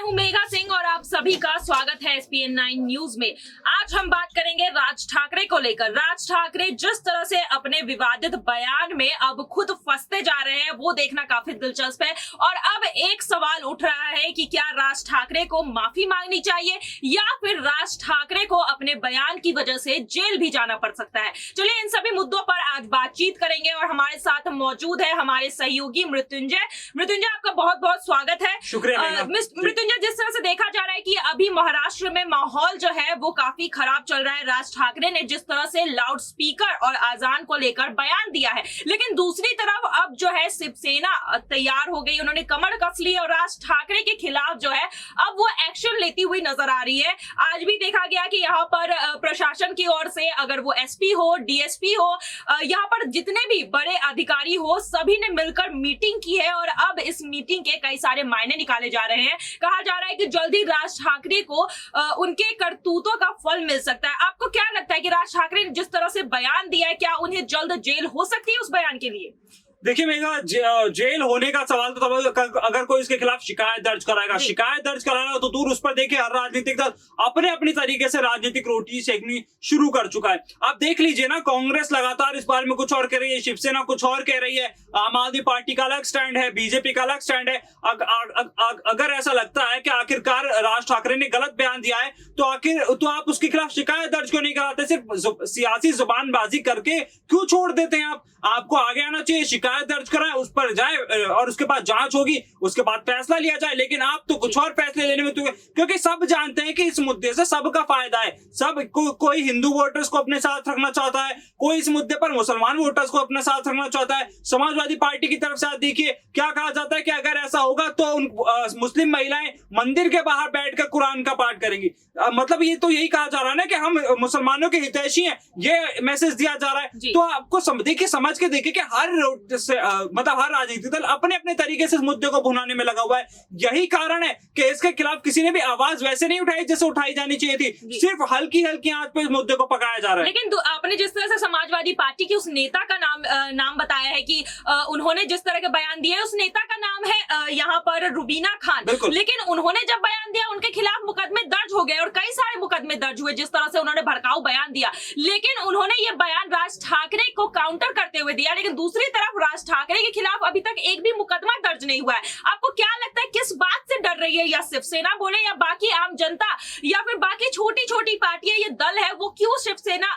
हूं मेघा सिंह और आप सभी का स्वागत है SPN9 न्यूज में। आज हम बात करेंगे राज ठाकरे को लेकर। राज ठाकरे जिस तरह से अपने विवादित बयान में अब खुद फंसते जा रहे हैं वो देखना काफी दिलचस्प है। और अब एक सवाल उठ रहा है कि क्या राज ठाकरे को माफी मांगनी चाहिए या फिर राज ठाकरे को अपने बयान की वजह से जेल भी जाना पड़ सकता है। चलिए इन सभी मुद्दों पर आज बातचीत करेंगे और हमारे साथ मौजूद है हमारे सहयोगी मृत्युंजय। आपका बहुत बहुत स्वागत है। शुक्रिया। मृत्युंजय, जिस तरह से देखा जा रहा है कि अभी महाराष्ट्र में माहौल जो है वो काफी खराब चल रहा है। राज ठाकरे ने जिस तरह से लाउड स्पीकर और आजान को लेकर बयान दिया है, लेकिन दूसरी तरफ अब जो है शिवसेना तैयार हो गई, उन्होंने कमर कस ली और राज ठाकरे के खिलाफ जो है अब वो एक्शन लेती हुई नजर आ रही है। आज भी देखा गया कि यहाँ पर प्रशासन की ओर से अगर वो SP हो, DSP हो, यहाँ पर जितने भी बड़े अधिकारी हो, सभी ने मिलकर मीटिंग की है और अब इस मीटिंग के कई सारे मायने निकाले जा रहे हैं। कहा जा रहा है कि जल्दी राज ठाकरे को उनके करतूतों का फल मिल सकता है। आपको क्या लगता है कि राज ठाकरे ने जिस तरह से बयान दिया है, क्या उन्हें जल्द जेल हो सकती है उस बयान के लिए? देखिए मेघा, जेल होने का सवाल तो तब अगर कोई इसके खिलाफ शिकायत दर्ज कराएगा। शिकायत दर्ज कराना तो दूर, उस पर देखिए हर राजनीतिक दल अपने अपनी तरीके से राजनीतिक रोटी सेकनी शुरू कर चुका है। आप देख लीजिए ना, कांग्रेस लगातार इस बारे में कुछ और कह रही है, शिवसेना कुछ और कह रही है, आम आदमी पार्टी का अलग स्टैंड है, बीजेपी का अलग स्टैंड है। अगर ऐसा लगता है कि आखिरकार राज ठाकरे ने गलत बयान दिया है तो आप उसके खिलाफ शिकायत दर्ज क्यों नहीं कराते? सिर्फ सियासी जुबानबाजी करके क्यों छोड़ देते हैं? आपको आगे आना चाहिए, शिकायत दर्ज कराएं, उस पर जाए और उसके बाद जांच होगी, उसके बाद फैसला लिया जाए। लेकिन आप तो कुछ और फैसले लेने में क्योंकि सब जानते हैं कि इस मुद्दे से सबका फायदा है। कोई हिंदू वोटर्स को अपने साथ रखना चाहता है, कोई इस मुद्दे पर मुसलमान वोटर्स को अपने साथ रखना चाहता है। समाजवादी पार्टी की तरफ से आप देखिए क्या कहा जाता है कि अगर ऐसा होगा तो मुस्लिम महिलाएं मंदिर के बाहर बैठकर कुरान का पाठ करेंगी। मतलब ये तो यही कहा जा रहा है ना कि हम मुसलमानों के हितैषी हैं, ये मैसेज दिया जा रहा है। तो आपको समझ के देखिए कि हर राजनीतिक दल अपने अपने तरीके से इस मुद्दे को भुनाने में लगा हुआ है। यही कारण है कि इसके खिलाफ किसी ने भी आवाज वैसे नहीं उठाई जैसे उठाई जानी चाहिए थी। सिर्फ हल्की आंच पे इस मुद्दे को पकाया जा रहा है। लेकिन आपने जिस तरह से समाजवादी पार्टी की उस नेता का नाम बताया है कि उन्होंने जिस तरह के बयान दिए, उस नेता का नाम है यहाँ पर रुबीना खान। लेकिन उन्होंने जब बयान दिया उनके खिलाफ मुकदमे दर्ज हो गए और कई सारे मुकदमे दर्ज हुए जिस तरह से उन्होंने भड़काऊ बयान दिया। लेकिन उन्होंने ये बयान राज ठाकरे को काउंटर करते हुए दिया, लेकिन दूसरी तरफ राज ठाकरे के खिलाफ अभी तक एक भी मुकदमा दर्ज नहीं हुआ है। आपको क्या लगता है किस बात से डर रही है? या शिवसेना बोले या बाकी आम जनता या फिर बाकी छोटी छोटी पार्टियां, ये दल है वो क्यों शिवसेना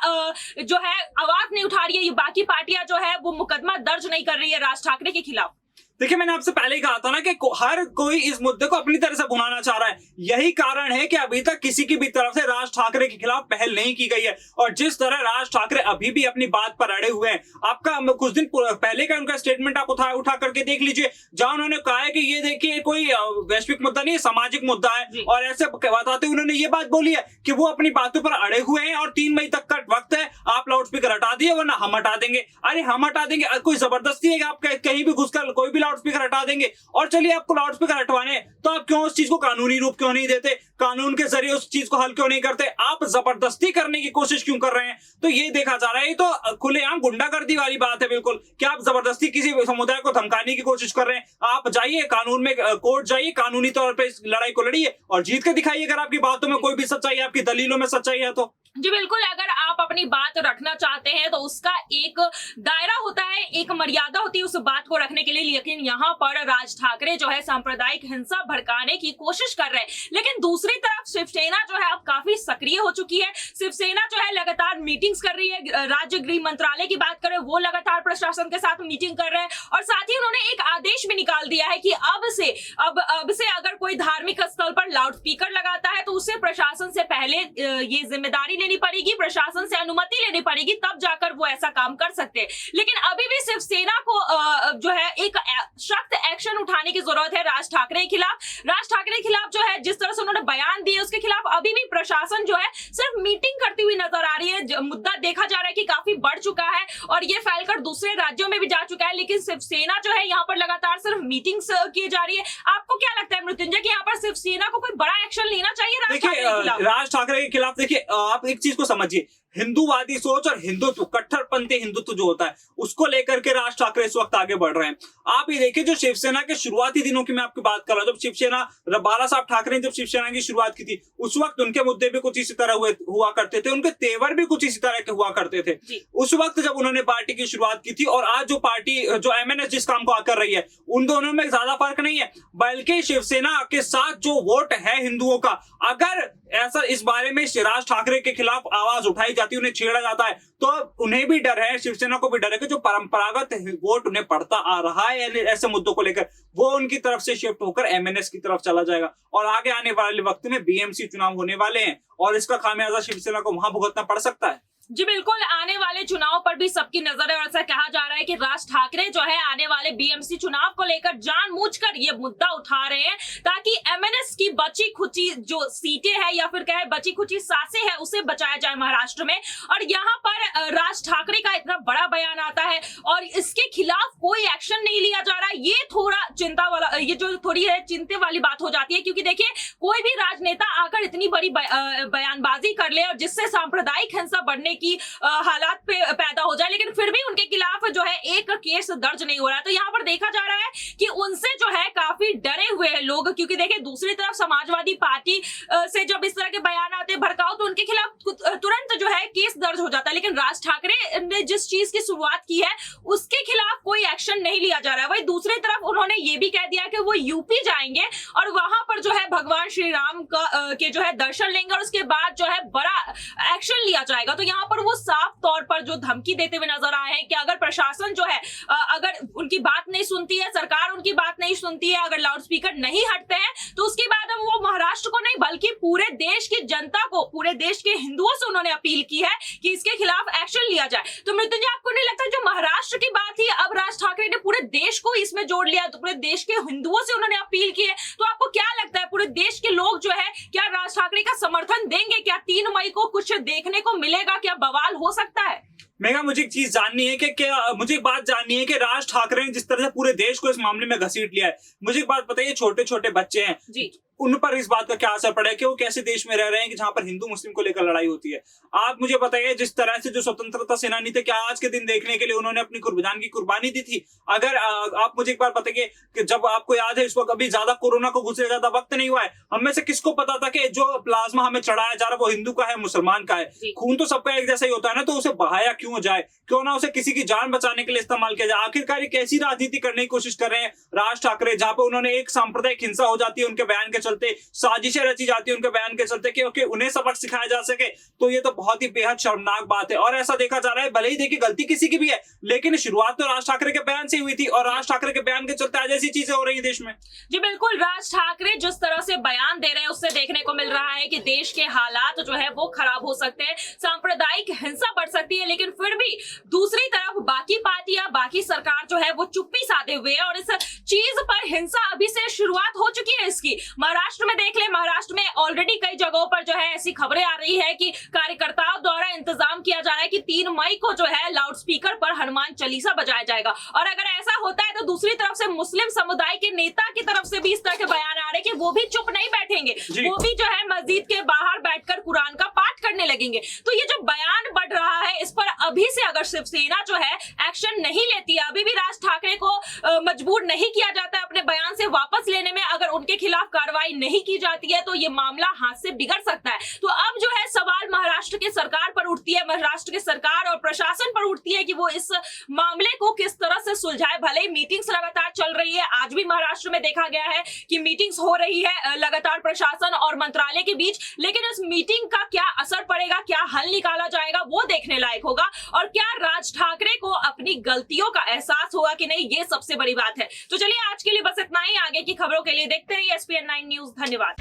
जो है आवाज नहीं उठा रही है? ये बाकी पार्टियां जो है वो मुकदमा दर्ज नहीं कर रही है राज ठाकरे के खिलाफ। देखिए, मैंने आपसे पहले ही कहा था ना कि हर कोई इस मुद्दे को अपनी तरह से भुनाना चाह रहा है। यही कारण है कि अभी तक किसी की भी तरफ से राज ठाकरे के खिलाफ पहल नहीं की गई है। और जिस तरह राज ठाकरे अभी भी अपनी बात पर अड़े हुए हैं, आपका कुछ दिन पहले का उनका स्टेटमेंट आप उठा करके देख लीजिए, जहां उन्होंने कहा है कि ये देखिए कोई वैश्विक मुद्दा नहीं है, सामाजिक मुद्दा है। और ऐसे बताते उन्होंने ये बात बोली है कि वो अपनी बातों पर अड़े हुए हैं और 3 मई तक का वक्त है, आप लाउड स्पीकर हटा दिए वरना हम हटा देंगे। अरे हम हटा देंगे, कोई जबरदस्ती है? आप कहीं भी घुसकर कोई भी लाउड स्पीकर हटा देंगे? और चलिए आपको लाउड स्पीकर हटवाने तो आप क्यों उस चीज को कानूनी रूप क्यों नहीं देते? कानून के जरिए उस चीज को हल क्यों नहीं करते? आप जबरदस्ती करने की कोशिश क्यों कर रहे हैं? तो ये देखा जा रहा है, ये तो खुलेआम गुंडागर्दी वाली बात है बिल्कुल। क्या आप जबरदस्ती किसी समुदाय को धमकाने की कोशिश कर रहे हैं? आप जाइए कानून में, कोर्ट जाइए, कानूनी तौर पर इस लड़ाई को लड़िए और जीत के दिखाइए। अगर आपकी बातों में कोई भी सच्चाई है, आपकी दलीलों में सच्चाई है तो जी बिल्कुल। अगर आप अपनी बात रखना चाहते हैं तो उसका एक दायरा होता है, एक मर्यादा होती है उस बात को रखने के लिए। लेकिन यहाँ पर राज ठाकरे जो है सांप्रदायिक हिंसा भड़काने की कोशिश कर रहे हैं। लेकिन दूसरी तरफ शिवसेना जो है अब काफी सक्रिय हो चुकी है। शिवसेना जो है लगातार मीटिंग्स कर रही है। राज्य गृह मंत्रालय की बात करें, वो लगातार प्रशासन के साथ मीटिंग कर रहे हैं और साथ ही उन्होंने एक आदेश भी निकाल दिया है कि अब से अगर कोई धार्मिक स्थल पर लाउड स्पीकर लगाता है तो उसे प्रशासन से पहले ये जिम्मेदारी लेनी पड़ेगी, प्रशासन से अनुमति लेनी पड़ेगी, तब जाकर वो ऐसा काम कर सकते हैं। लेकिन अभी भी शिवसेना को जो है एक सख्त एक्शन उठाने की जरूरत है राज ठाकरे के खिलाफ। राज ठाकरे के खिलाफ जो है जिस तरह से उन्होंने बयान दिए उसके खिलाफ अभी भी प्रशासन जो है सिर्फ मीटिंग करती हुई नजर आ रही है। मुद्दा देखा जा रहा है कि काफी बढ़ चुका है और ये फैलकर दूसरे राज्यों में भी जा चुका है। लेकिन शिवसेना जो है यहाँ पर लगातार सिर्फ मीटिंग्स की जा रही है। आपको क्या लगता है मृत्युंजय कि यहाँ पर शिवसेना को कोई बड़ा एक्शन लेना चाहिए राज ठाकरे के खिलाफ? राज ठाकरे के खिलाफ देखिए, आप एक चीज को समझिए हिंदूवादी सोच और हिंदुत्व, कट्टरपंथी हिंदुत्व जो होता है, उसको लेकर के राज ठाकरे इस वक्त आगे बढ़ रहे हैं। आप ये देखिए, जो शिवसेना के शुरुआती दिनों की मैं आपकी बात कर रहा हूं, जब शिवसेना, बाला साहब ठाकरे ने जब शिवसेना की शुरुआत की थी, उस वक्त उनके मुद्दे भी कुछ इसी तरह हुआ करते थे, उनके तेवर भी कुछ इसी तरह के हुआ करते थे उस वक्त जब उन्होंने पार्टी की शुरुआत की थी। और आज जो पार्टी, जो एमएनएस जिस काम को कर रही है, उन दोनों में ज्यादा फर्क नहीं है, बल्कि शिवसेना के साथ जो वोट है हिंदुओं का, अगर ऐसा इस बारे में राज ठाकरे के खिलाफ आवाज उठाई जाती है, उन्हें छेड़ा जाता है, तो उन्हें भी डर है, शिवसेना को भी डर है कि जो परंपरागत वोट उन्हें पड़ता आ रहा है यानी ऐसे मुद्दों को लेकर, वो उनकी तरफ से शिफ्ट होकर एमएनएस की तरफ चला जाएगा। और आगे आने वाले वक्त में बीएमसी चुनाव होने वाले हैं और इसका खामियाजा शिवसेना को वहां भुगतना पड़ सकता है। जी बिल्कुल, आने वाले चुनाव पर भी सबकी नजर है और ऐसा कहा जा रहा है कि राज ठाकरे जो है आने वाले बीएमसी चुनाव को लेकर जानबूझकर ये मुद्दा उठा रहे हैं ताकि एमएनएस की बची खुची जो सीटें हैं या फिर कहे बची खुची सांसें हैं उसे बचाया जाए महाराष्ट्र में। और यहाँ पर राज ठाकरे का इतना बड़ा बयान आता है और इसके खिलाफ कोई एक्शन नहीं लिया जा रहा है, ये थोड़ा चिंता वाला, ये जो थोड़ी है चिंता वाली बात हो जाती है, क्योंकि देखिए कोई भी राजनेता आकर इतनी बड़ी बयानबाजी कर ले और जिससे सांप्रदायिक हिंसा बढ़ने की हालात पे पैदा हो जाए, लेकिन फिर भी उनके खिलाफ जो है एक केस दर्ज नहीं हो रहा है। तो यहाँ पर देखा जा रहा है कि उनसे जो है काफी डरे हुए हैं लोग, क्योंकि देखिए दूसरी तरफ समाजवादी पार्टी से जब इस तरह के बयान आते हैं भड़काऊ, तो उनके खिलाफ तुरंत जो है केस दर्ज हो जाता है। लेकिन राज ठाकरे ने जिस चीज की शुरुआत की है उसके खिलाफ कोई एक्शन नहीं लिया जा रहा है। वही दूसरी तरफ उन्होंने ये भी कह दिया कि वो यूपी जाएंगे और वहां पर जो है भगवान श्री राम का के जो है दर्शन लेंगे और उसके बाद जो है बड़ा एक्शन लिया जाएगा। तो यहाँ पर वो साफ तौर पर जो धमकी देते हुए नजर आए हैं कि अगर प्रशासन जो है अगर उनकी बात नहीं सुनती है, सरकार उनकी बात नहीं सुनती है, अगर लाउड स्पीकर नहीं हटते हैं, तो उसके बाद अब वो महाराष्ट्र को नहीं बल्कि पूरे देश की जनता को, पूरे देश के हिंदुओं से उन्होंने अपील की है कि इसके खिलाफ एक्शन लिया जाए। तो मृत्युंजय, आपको नहीं लगता जो महाराष्ट्र की बात थी अब राज ठाकरे ने पूरे देश को इसमें जोड़ लिया, तो पूरे देश के हिंदुओं से उन्होंने अपील की है, तो आपको क्या लगता है पूरे देश के लोग जो है क्या राज ठाकरे का समर्थन देंगे? क्या 3 मई को कुछ देखने को मिलेगा? क्या बवाल हो सकता है? मेगा, मुझे एक चीज जाननी है कि क्या, मुझे एक बात जाननी है कि राज ठाकरे ने जिस तरह से पूरे देश को इस मामले में घसीट लिया है, मुझे एक बात बताइए, छोटे छोटे बच्चे हैं जी, उन पर इस बात का क्या असर पड़ा है कि वो कैसे देश में रह रहे हैं कि जहां पर हिंदू मुस्लिम को लेकर लड़ाई होती है। आप मुझे बताइए, जिस तरह से जो स्वतंत्रता सेनानी थे, क्या आज के दिन देखने के लिए उन्होंने अपनी जान की कुर्बानी दी थी? अगर आप मुझे एक बार बताइए कि जब आपको याद है इस वक्त अभी ज्यादा कोरोना को घुसे ज्यादा वक्त नहीं हुआ है, हम में से किसको पता था कि जो प्लाज्मा हमें चढ़ाया जा रहा है वो हिंदू का है मुसलमान का है? खून तो सबका एक जैसा ही होता है ना, तो उसे बहाया क्यों जाए? क्यों ना उसे किसी की जान बचाने के लिए इस्तेमाल किया जाए? आखिरकार ये कैसी राजनीति करने की कोशिश कर रहे हैं राज ठाकरे, जहां पर उन्होंने एक सांप्रदायिक हिंसा हो जाती है उनके बयान के चलते, साजिशें रची जाती है उनके बयान के चलते कि उन्हें सबक सिखाया जा सके। तो ये तो बहुत ही बेहद शर्मनाक बात है और ऐसा देखा जा रहा है, भले ही देखिए गलती किसी की भी है, लेकिन शुरुआत तो राज ठाकरे के बयान से हुई थी और राज ठाकरे के बयान के चलते आज ऐसी चीजें हो रही है देश में। जी बिल्कुल, राज ठाकरे जिस तरह से बयान दे रहे हैं उससे देखने को मिल रहा है कि देश के हालात जो है वो खराब हो सकते हैं, सांप्रदायिक हिंसा बढ़ सकती है, लेकिन फिर भी दूसरी तरफ बाकी पार्टियां, बाकी सरकार जो है वो चुप्पी साधे हुए है और इस चीज पर हिंसा अभी से शुरुआत हो चुकी है इसकी। महाराष्ट्र में देख ले, महाराष्ट्र में ऑलरेडी कई जगहों पर जो है ऐसी खबरें आ रही है कि कार्यकर्ताओं द्वारा इंतजाम किया जा रहा है कि 3 मई को जो है लाउड स्पीकर पर हनुमान चालीसा बजाया जाएगा। और अगर ऐसा होता है तो दूसरी तरफ से मुस्लिम समुदाय के नेता की तरफ से भी इस तरह के बयान आ रहे हैं कि वो भी चुप नहीं बैठेंगे, वो भी जो है मस्जिद के बाहर बैठकर कुरान का पाठ करने लगेंगे। तो ये जो बयान बढ़ रहा है इस पर अभी से अगर शिवसेना जो है एक्शन नहीं लेती है, अभी भी राज ठाकरे को मजबूर नहीं किया जाता है अपने बयान से वापस लेने में, अगर उनके खिलाफ कार्रवाई नहीं की जाती है तो ये मामला हाथ से बिगड़ सकता है। तो अब जो है सवाल महाराष्ट्र के सरकार पर उठती है, महाराष्ट्र के सरकार और प्रशासन पर उठती है कि वो इस मामले को किस तरह से सुलझाए। भले ही मीटिंग्स लगातार चल रही है, आज भी महाराष्ट्र में देखा गया है कि मीटिंग्स हो रही है लगातार प्रशासन और मंत्रालय के बीच, लेकिन इस मीटिंग का क्या असर पड़ेगा, क्या हल निकाला जाएगा वो देखने लायक होगा और क्या राज ठाकरे को अपनी गलतियों का एहसास होगा कि नहीं, ये सबसे बड़ी बात है। तो चलिए आज के लिए बस इतना ही, आगे की खबरों के लिए देखते रहिए SPN9 न्यूज। धन्यवाद।